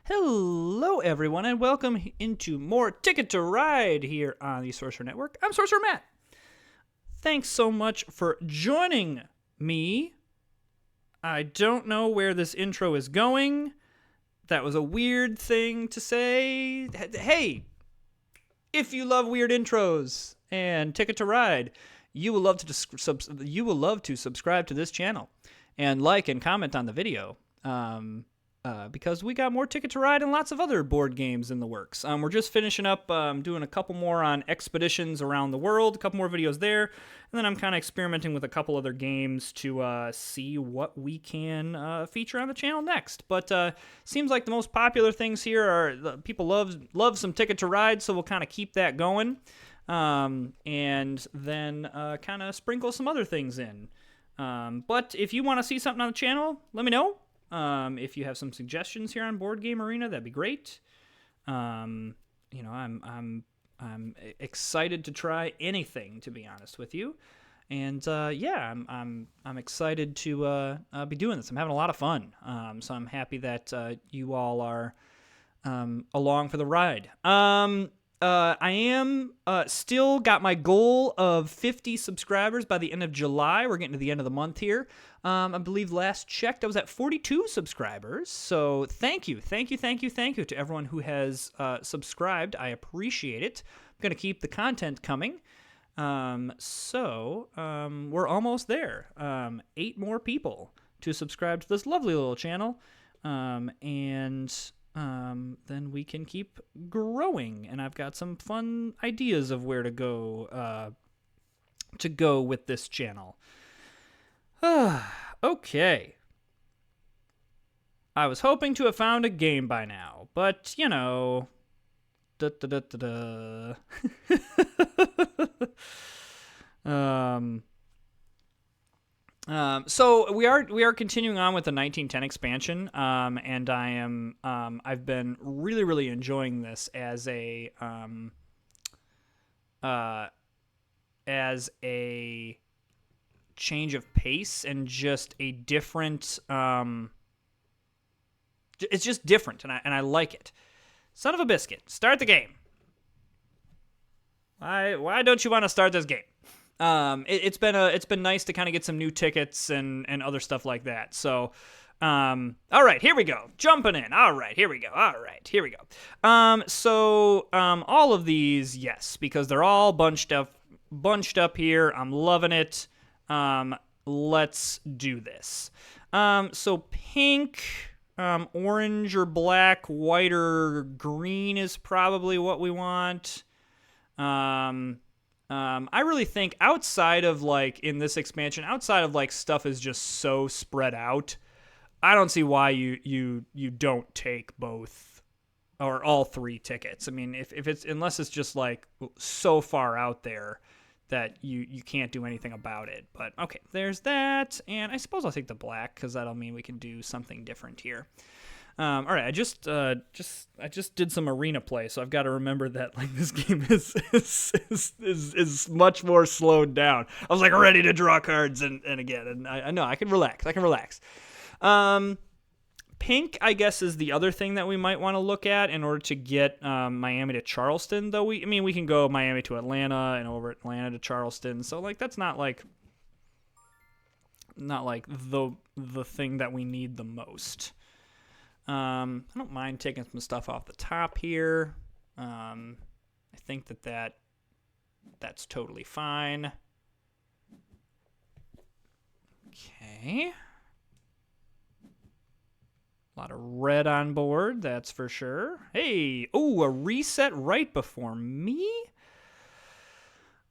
Hello, everyone, and welcome into more Ticket to Ride here on the Sorcerer Network. I'm Sorcerer Matt. Thanks so much for joining me. I don't know where this intro is going. That was a weird thing to say. Hey, if you love weird intros and Ticket to Ride, you will love to subscribe to this channel and like and comment on the video. Because we got more Ticket to Ride and lots of other board games in the works. We're just finishing up doing a couple more on expeditions around the world, a couple more videos there, and then I'm kind of experimenting with a couple other games to see what we can feature on the channel next. But seems like the most popular things here are people love some Ticket to Ride, so we'll kind of keep that going, and then kind of sprinkle some other things in. But if you want to see something on the channel, let me know. If you have some suggestions here on Board Game Arena, that'd be great. I'm excited to try anything, to be honest with you. And I'm excited to be doing this. I'm having a lot of fun. So I'm happy that you all are along for the ride. I am still got my goal of 50 subscribers by the end of July. We're getting to the end of the month here. I believe last checked I was at 42 subscribers. So thank you to everyone who has subscribed. I appreciate it. I'm going to keep the content coming. So we're almost there. 8 more people to subscribe to this lovely little channel. Then we can keep growing, and I've got some fun ideas of where to go with this channel. Okay. I was hoping to have found a game by now, but, you know... So we are continuing on with the 1910 expansion, and I've been really enjoying this as a change of pace and just a different. It's just different, and I like it. Son of a biscuit, start the game. Why don't you want to start this game? It's been nice to kind of get some new tickets and other stuff like that. So, all right, here we go. Jumping in. All right, here we go. All of these, yes, because they're all bunched up here. I'm loving it. Let's do this. So pink, orange or black, white or green is probably what we want. I really think outside of in this expansion, outside of stuff is just so spread out, I don't see why you don't take both or all 3 tickets. I mean, if it's unless it's just so far out there that you can't do anything about it. But okay, there's that, and I suppose I'll take the black because that'll mean we can do something different here. All right, I just did some arena play, so I've got to remember that this game is much more slowed down. I was ready to draw cards and I know I can relax. Pink, I guess, is the other thing that we might want to look at in order to get Miami to Charleston. Though we can go Miami to Atlanta and over Atlanta to Charleston. So that's not the thing that we need the most. I don't mind taking some stuff off the top here. I think that's totally fine. Okay. A lot of red on board, that's for sure. Hey, a reset right before me?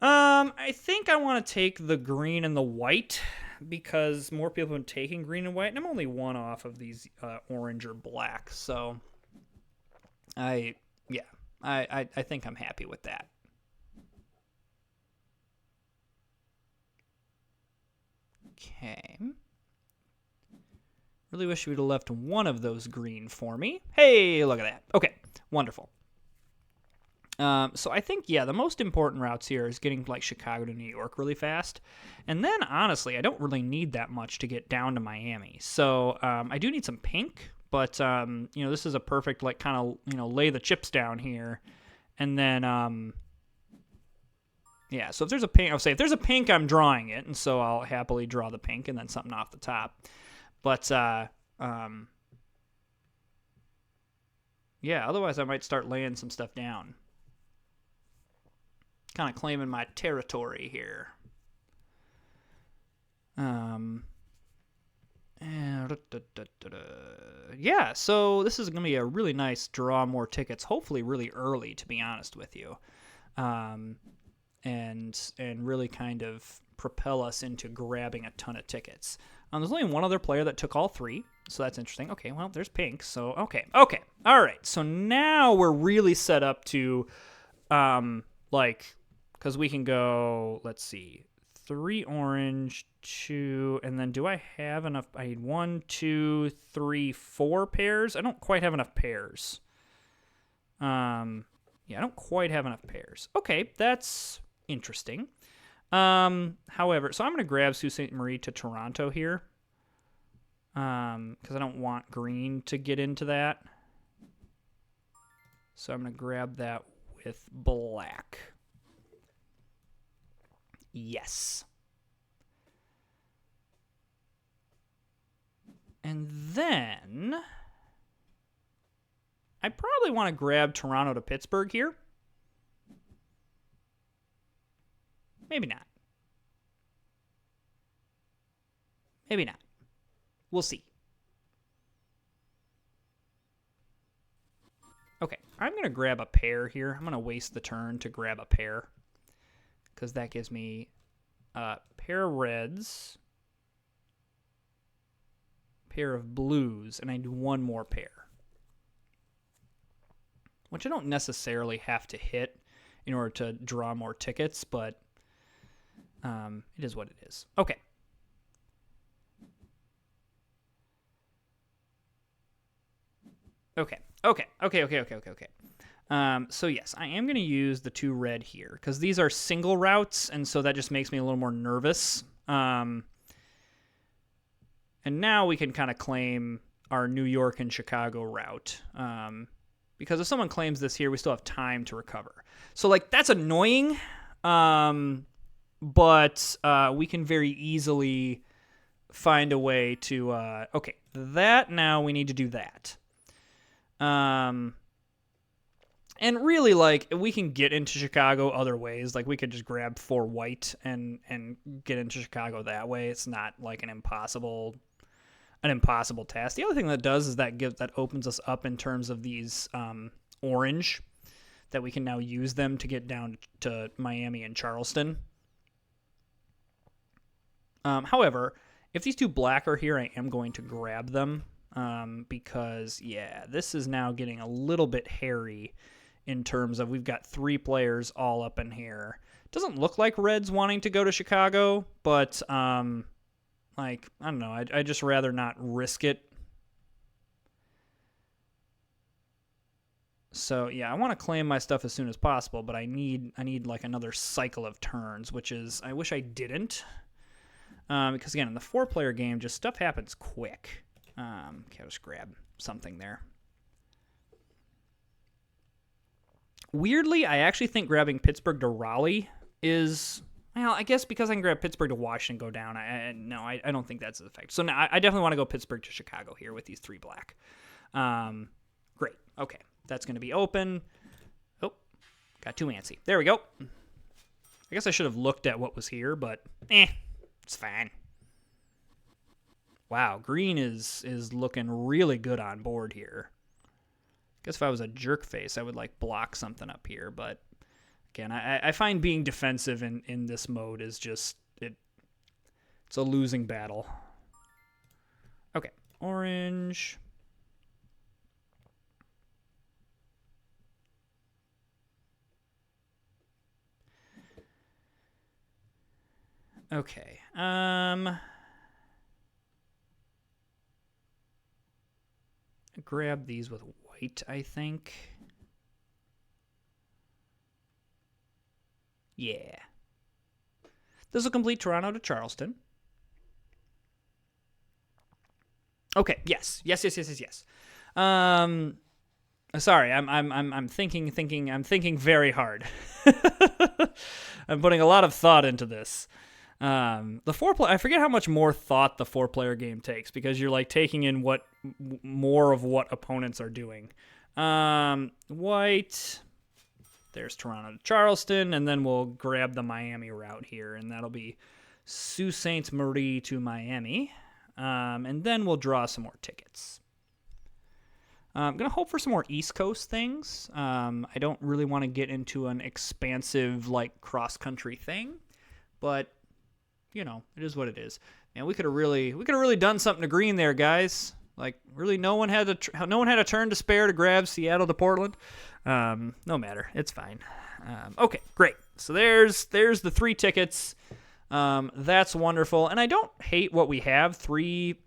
I think I want to take the green and the white because more people have been taking green and white, and I'm only one off of these orange or black, so I think I'm happy with that. Okay. Really wish we'd have left one of those green for me. Hey, look at that. Okay, wonderful. So I think, the most important routes here is getting Chicago to New York really fast. And then, honestly, I don't really need that much to get down to Miami. So I do need some pink, But, you know, this is a perfect, like, kind of, you know, lay the chips down here. And then, yeah, so if there's a pink, I'll say if there's a pink, I'm drawing it. And so I'll happily draw the pink and then something off the top. But, yeah, otherwise I might start laying some stuff down. Kind of claiming my territory here. Yeah, so this is going to be a really nice draw more tickets, hopefully really early, to be honest with you. And really kind of propel us into grabbing a ton of tickets. There's only one other player that took all three, so that's interesting. Okay, well, there's pink, so okay. All right, so now we're really set up to, like, because we can go, let's see, 3 orange, 2, and then do I have enough? I need 1, 2, 3, 4 pairs. I don't quite have enough pairs. Yeah, I don't quite have enough pairs. Okay, that's interesting. However, so I'm going to grab Sault Ste. Marie to Toronto here, because I don't want green to get into that. So I'm going to grab that with black. Yes. And then I probably want to grab Toronto to Pittsburgh here. Maybe not. Maybe not. We'll see. Okay, I'm going to grab a pair here. I'm going to waste the turn to grab a pair, because that gives me a pair of reds, pair of blues, and I need one more pair, which I don't necessarily have to hit in order to draw more tickets, but it is what it is. Okay. Okay. So yes, I am going to use the 2 red here, because these are single routes, and so that just makes me a little more nervous. And now we can kind of claim our New York and Chicago route, because if someone claims this here, we still have time to recover. So, like, that's annoying, but we can very easily find a way to... okay, that now we need to do that. And really, like, we can get into Chicago other ways. Like, we could just grab 4 white and get into Chicago that way. It's not like an impossible task. The other thing that does is that opens us up in terms of these orange, that we can now use them to get down to Miami and Charleston. However, if these 2 black are here, I am going to grab them. Because, yeah, this is now getting a little bit hairy in terms of we've got 3 players all up in here. Doesn't look like red's wanting to go to Chicago, but, like, I don't know. I'd just rather not risk it. So, yeah, I want to claim my stuff as soon as possible, but I need like another cycle of turns, which is, I wish I didn't. Because, again, in the 4-player game, just stuff happens quick. Okay, I'll just grab something there. Weirdly, I actually think grabbing Pittsburgh to Raleigh is, well, I guess because I can grab Pittsburgh to Washington, go down. I don't think that's the effect. So now I definitely want to go Pittsburgh to Chicago here with these 3 black. Great. Okay, that's going to be open. Oh, got too antsy. There we go. I guess I should have looked at what was here, but it's fine. Wow, green is looking really good on board here. Guess if I was a jerk face, I would like block something up here, but again, I find being defensive in this mode is just it's a losing battle. Okay, orange. Okay. Grab these with white, I think. Yeah. This will complete Toronto to Charleston. Okay, yes. Sorry, I'm thinking very hard. I'm putting a lot of thought into this. I forget how much more thought the 4-player game takes, because you're like taking in more of what opponents are doing. White. There's Toronto to Charleston, and then we'll grab the Miami route here, and that'll be Sault Ste. Marie to Miami. And then we'll draw some more tickets. I'm going to hope for some more East Coast things. I don't really want to get into an expansive, like, cross-country thing, but, you know, it is what it is. And we could have really done something to green there, guys. Like, really, no one had a turn to spare to grab Seattle to Portland. No matter, it's fine. Okay, great. So there's the 3 tickets. That's wonderful, and I don't hate what we have. 3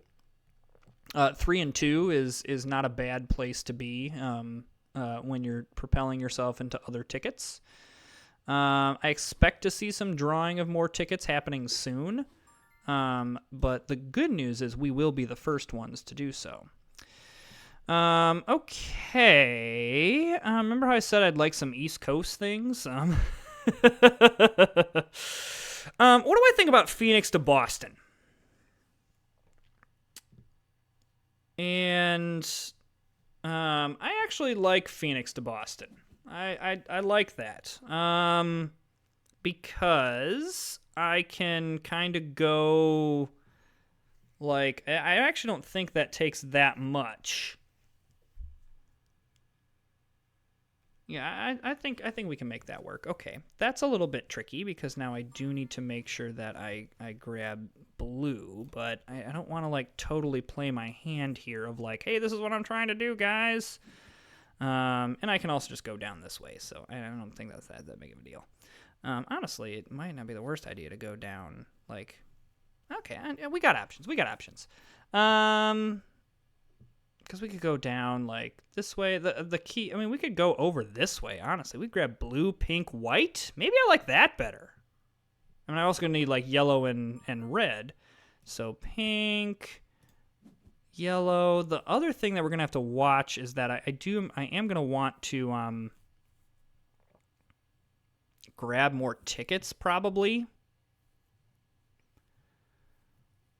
and 2 is not a bad place to be when you're propelling yourself into other tickets. I expect to see some drawing of more tickets happening soon, but the good news is we will be the first ones to do so. Okay. Remember how I said I'd like some East Coast things? What do I think about Phoenix to Boston? And I actually like Phoenix to Boston. I like that. Because I can kind of go, like, I actually don't think that takes that much. Yeah, I think we can make that work. Okay, that's a little bit tricky, because now I do need to make sure that I grab blue, but I don't want to, like, totally play my hand here of, like, hey, this is what I'm trying to do, guys. And I can also just go down this way, so I don't think that's that big of a deal. Honestly, it might not be the worst idea to go down, like, okay, we got options. Because we could go down, like, this way. The key, I mean, we could go over this way, honestly. We'd grab blue, pink, white. Maybe I like that better. I mean, I'm also going to need, like, yellow and red. So pink, yellow. The other thing that we're going to have to watch is that I am going to want to grab more tickets, probably.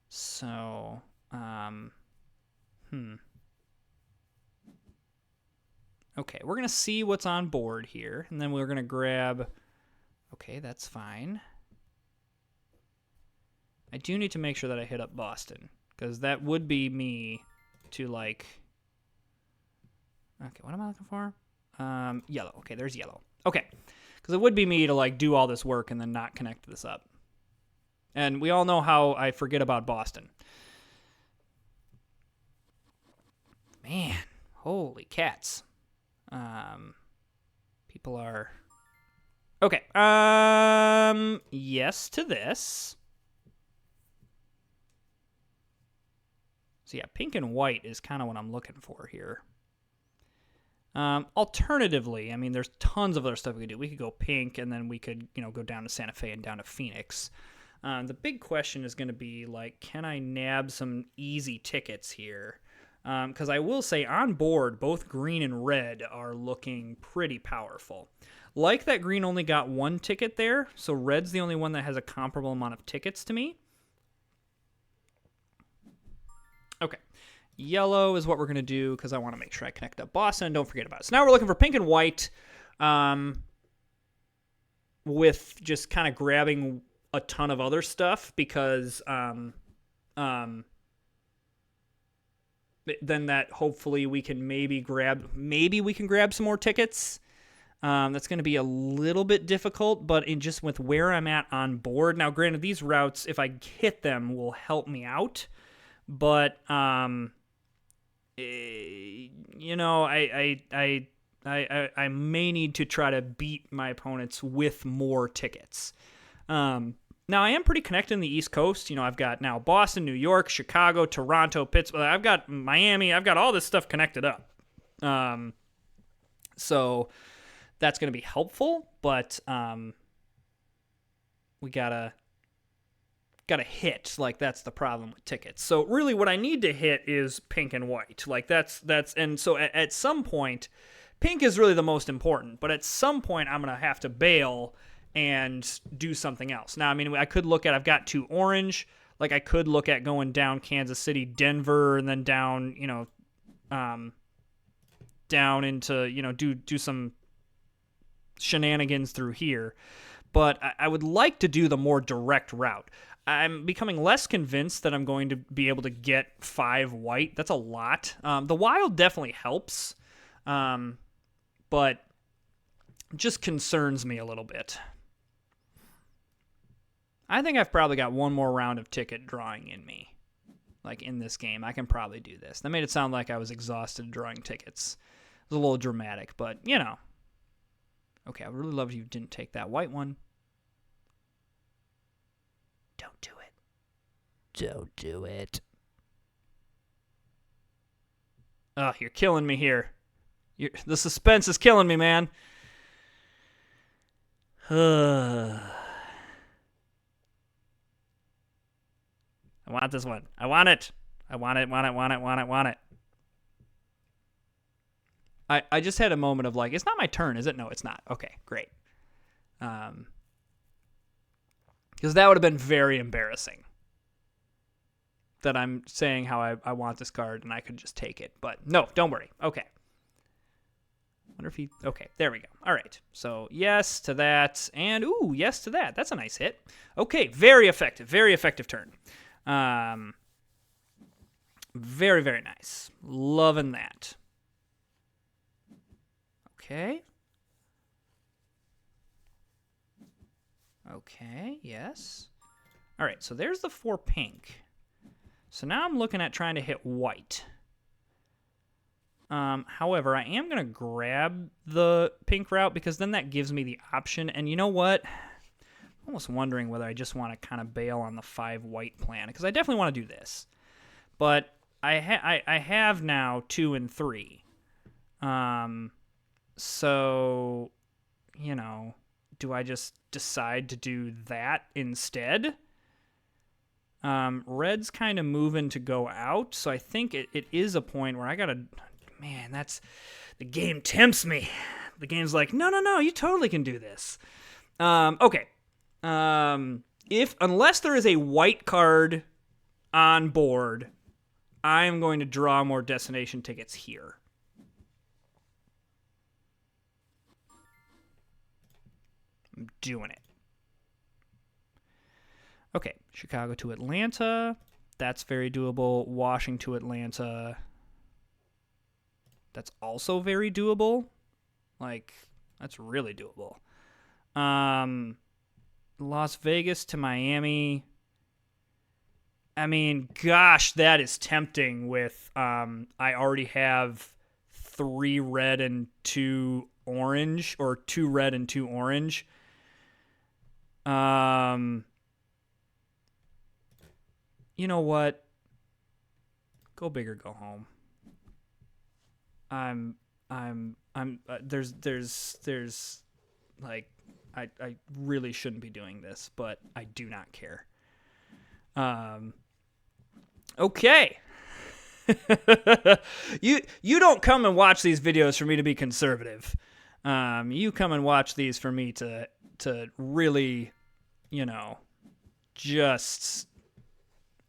So, Okay, we're going to see what's on board here, and then we're going to grab... Okay, that's fine. I do need to make sure that I hit up Boston, because that would be me to, like... Okay, what am I looking for? Yellow. Okay, there's yellow. Okay, because it would be me to, like, do all this work and then not connect this up. And we all know how I forget about Boston. Man, holy cats. People are... Okay, yes to this. So yeah, pink and white is kind of what I'm looking for here. Alternatively, I mean, there's tons of other stuff we could do. We could go pink, and then we could, go down to Santa Fe and down to Phoenix. The big question is going to be, like, can I nab some easy tickets here? Because I will say, on board, both green and red are looking pretty powerful. Like that green only got 1 ticket there, so red's the only one that has a comparable amount of tickets to me. Okay. Yellow is what we're going to do, because I want to make sure I connect up Boston. Don't forget about it. So now we're looking for pink and white, with just kind of grabbing a ton of other stuff, because... then that hopefully we can maybe we can grab some more tickets. That's going to be a little bit difficult, but just with where I'm at on board. Now, granted, these routes, if I hit them, will help me out. But, I may need to try to beat my opponents with more tickets. Now, I am pretty connected in the East Coast. I've got now Boston, New York, Chicago, Toronto, Pittsburgh. I've got Miami. I've got all this stuff connected up. So that's going to be helpful, but we got to gotta hit. Like, that's the problem with tickets. So really what I need to hit is pink and white. Like, that's and so at some point, pink is really the most important, but at some point I'm gonna have to bail and do something else. Now, I mean, I could look at, I've got 2 orange. Like, I could look at going down Kansas City, Denver, and then down, down into, do some shenanigans through here. But I would like to do the more direct route. I'm becoming less convinced that I'm going to be able to get 5 white. That's a lot. The wild definitely helps, but just concerns me a little bit. I think I've probably got one more round of ticket drawing in me. Like, in this game, I can probably do this. That made it sound like I was exhausted drawing tickets. It was a little dramatic, but, Okay, I would really love if you didn't take that white one. Don't do it. Don't do it. Oh, you're killing me here. The suspense is killing me, man. I want this one. I want it. I want it. I just had a moment of like, it's not my turn, is it? No, it's not. Okay, great. Because that would have been very embarrassing. That I'm saying how I want this card and I could just take it. But no, don't worry. Okay. Wonder if he... Okay, there we go. All right. So yes to that. And ooh, yes to that. That's a nice hit. Okay, very effective. Very effective turn. Very, very nice. Loving that. Okay. Okay, yes. All right, so there's the 4 pink. So now I'm looking at trying to hit white. However, I am going to grab the pink route because then that gives me the option. And you know what? I'm almost wondering whether I just want to kind of bail on the 5 white plan because I definitely want to do this. But I have now 2 and 3. So, do I just decide to do that instead? Red's kind of moving to go out, so I think it is a point where I gotta... Man, the game tempts me. The game's like, no, you totally can do this. Okay. Unless there is a white card on board, I am going to draw more destination tickets here. I'm doing it. Okay, Chicago to Atlanta. That's very doable. Washington to Atlanta. That's also very doable. Like, that's really doable. Las Vegas to Miami. I mean, gosh, that is tempting with I already have 3 red and 2 orange, or 2 red and 2 orange. You know what? Go big or go home. There's like, I really shouldn't be doing this, but I do not care. Okay. You don't come and watch these videos for me to be conservative. You come and watch these for me to really, just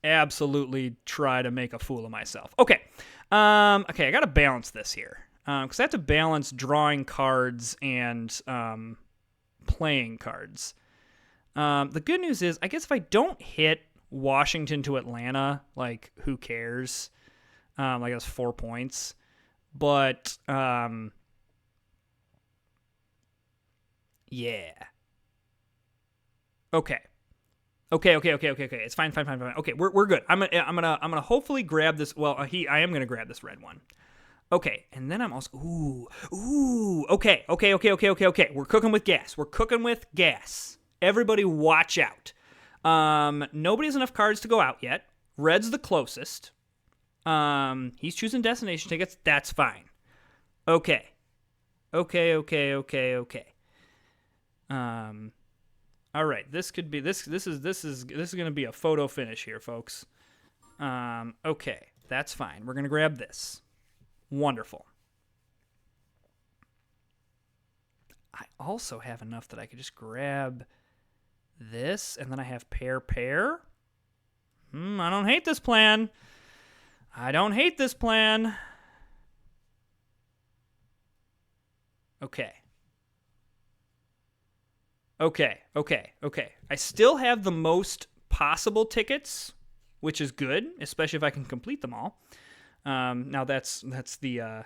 absolutely try to make a fool of myself. Okay. Okay, I got to balance this here. Because I have to balance drawing cards and playing cards. The good news is, I guess if I don't hit Washington to Atlanta, like, who cares? Like, that's 4 points. But, yeah. Okay. It's fine. Okay, we're good. I'm gonna hopefully grab this. Well, I am gonna grab this red one. Okay, and then I'm also Okay. We're cooking with gas. Everybody, watch out. Nobody has enough cards to go out yet. Red's the closest. He's choosing destination tickets. That's fine. Okay. All right, this could be this is going to be a photo finish here, folks. Okay, that's fine. We're going to grab this. Wonderful. I also have enough that I could just grab this, and then I have pair. I don't hate this plan. Okay. I still have the most possible tickets, which is good, especially if I can complete them all. Now that's the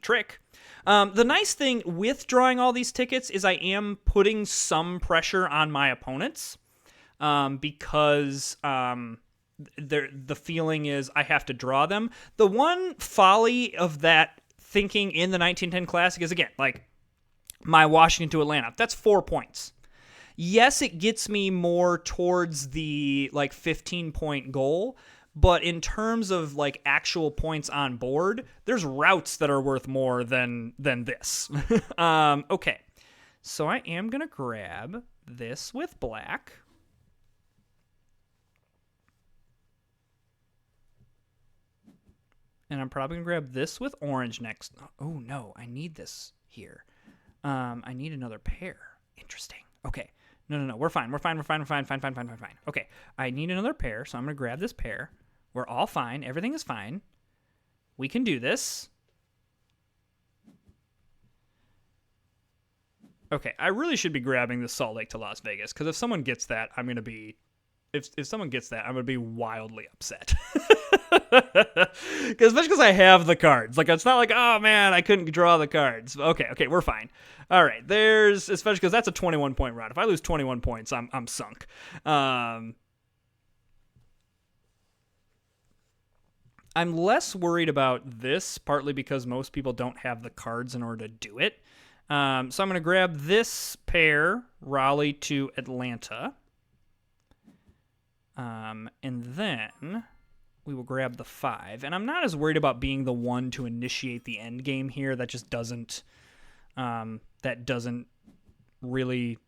trick. The nice thing with drawing all these tickets is I am putting some pressure on my opponents, because the feeling is I have to draw them. The one folly of that thinking in the 1910 Classic is, again, like my Washington to Atlanta. That's 4 points. Yes, it gets me more towards the 15-point goal, but in terms of actual points on board, there's routes that are worth more than this. Okay, so I am gonna grab this with black. And I'm probably going to grab this with orange next. Oh, no. I need this here. I need another pair. Interesting. Okay. No. We're fine. Fine. Okay. I need another pair, so I'm going to grab this pair. We're all fine. Everything is fine. We can do this. Okay. I really should be grabbing the Salt Lake to Las Vegas, because if someone gets that, I'm going to be... If someone gets that, I'm going to be wildly upset. Especially because I have the cards. It's not like, oh man, I couldn't draw the cards. Okay, we're fine. All right, especially because that's a 21-point route. If I lose 21 points, I'm sunk. I'm less worried about this, partly because most people don't have the cards in order to do it. So I'm going to grab this pair, Raleigh to Atlanta. And then we will grab the 5. And I'm not as worried about being the one to initiate the end game here. That just doesn't really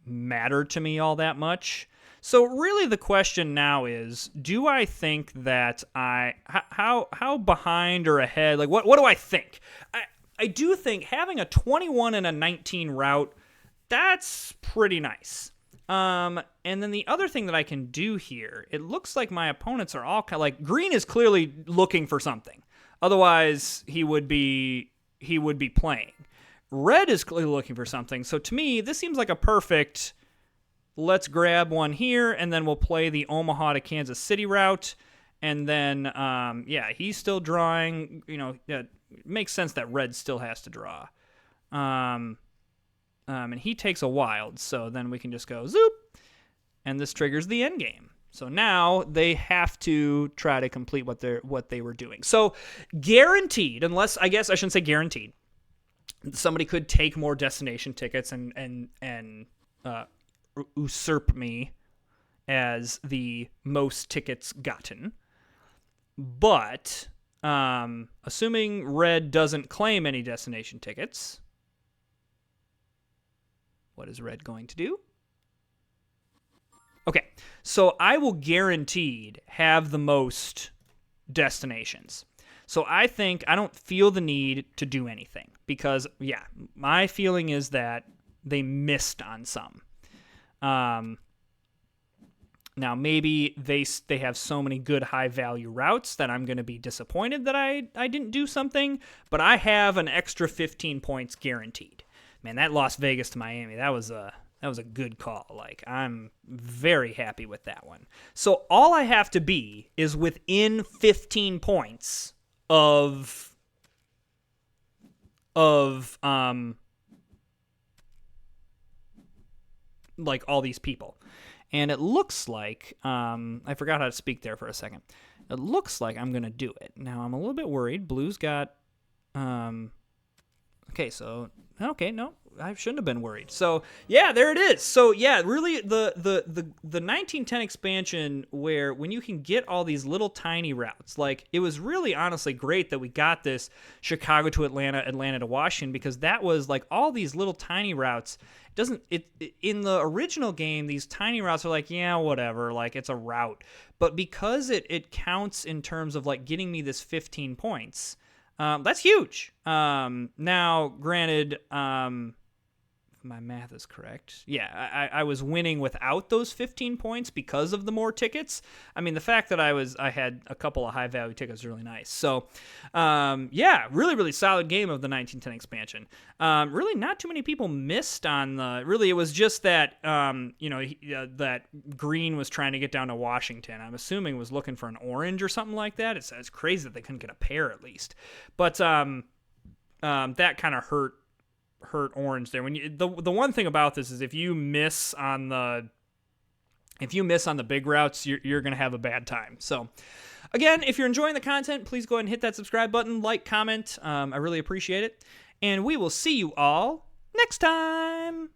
matter to me all that much. So really the question now is, do I think that how behind or ahead, what do I think? I do think having a 21 and a 19 route, that's pretty nice. And then the other thing that I can do here, it looks like my opponents are all green is clearly looking for something. Otherwise, he would be playing. Red is clearly looking for something. So to me, this seems like a perfect, let's grab one here, and then we'll play the Omaha to Kansas City route. And then, he's still drawing. It makes sense that red still has to draw. And he takes a wild, so then we can just go zoop, and this triggers the end game. So now they have to try to complete what they were doing. So guaranteed, unless I guess I shouldn't say guaranteed, somebody could take more destination tickets and usurp me as the most tickets gotten. But assuming red doesn't claim any destination tickets, what is red going to do? Okay, so I will guaranteed have the most destinations. So I think I don't feel the need to do anything because, my feeling is that they missed on some. Now, maybe they have so many good high-value routes that I'm going to be disappointed that I didn't do something, but I have an extra 15 points guaranteed. Man, that Las Vegas to Miami, that was a good call. I'm very happy with that one. So all I have to be is within 15 points of all these people. And it looks like, I forgot how to speak there for a second. It looks like I'm going to do it. Now, I'm a little bit worried. Blue's got, no. I shouldn't have been worried. So yeah, there it is. So yeah, really the 1910 expansion, where when you can get all these little tiny routes, like it was really honestly great that we got this Chicago to Atlanta, Atlanta to Washington, because that was like all these little tiny routes. In the original game, these tiny routes are like, yeah, whatever, like it's a route. But because it counts in terms of like getting me this 15 points, that's huge. Now, granted, if my math is correct, yeah, I was winning without those 15 points because of the more tickets. I mean, the fact that I had a couple of high value tickets is really nice. So, yeah, really, really solid game of the 1910 expansion. Really not too many people missed on really, it was just that, that Green was trying to get down to Washington. I'm assuming was looking for an orange or something like that. It's crazy that they couldn't get a pair at least. But, that kind of hurt Orange there. When the one thing about this is if you miss on the big routes, you're gonna have a bad time. So again, if you're enjoying the content, please go ahead and hit that subscribe button, like, comment. I really appreciate it, and we will see you all next time.